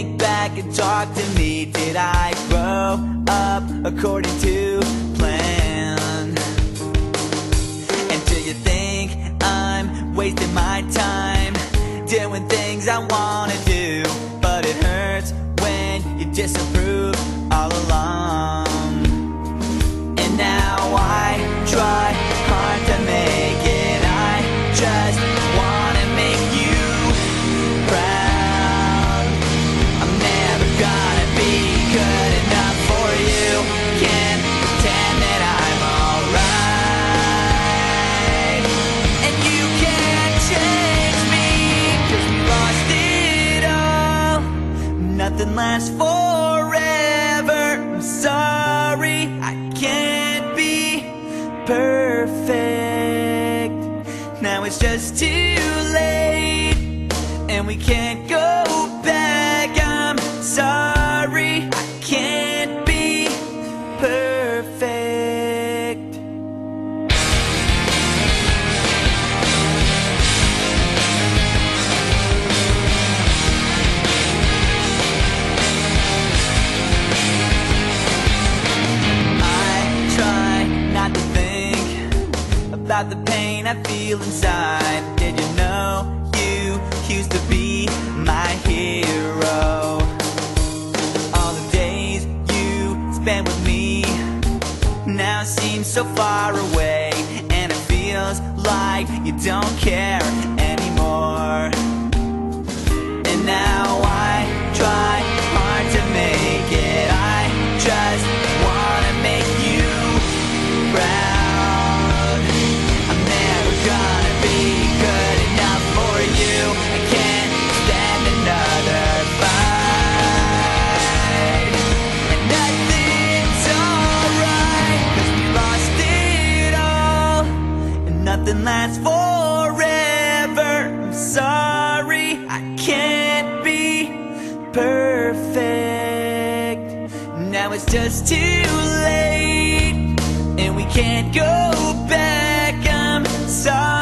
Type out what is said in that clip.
think back and talk to me. Did I grow up according to plan? And do you think I'm wasting my time doing things I wanna do? But it hurts when you disapprove all along. And now I try hard to make it. I just wanna make you proud. I'm never gonna be good enough for you. Can't pretend that I'm alright. And you can't change me, 'cause we lost it all. Nothing lasts forever. I'm sorry, I can't be perfect. Now it's just too late, and we can't go back. I'm sorry, I can't be perfect. I try not to think about the pain I feel inside. Did you know you used to be my hero? All the days you spent with me now seem so far away, and it feels like you don't care anymore. And now I try hard to make it. I just wanna make you proud. I'm never gonna be good enough for you. I can't stand another fight. And nothing's alright, 'cause we lost it all. And nothing lasts forever. I'm sorry, I can't be perfect. Now it's just too late, and we can't go back. I'm sorry.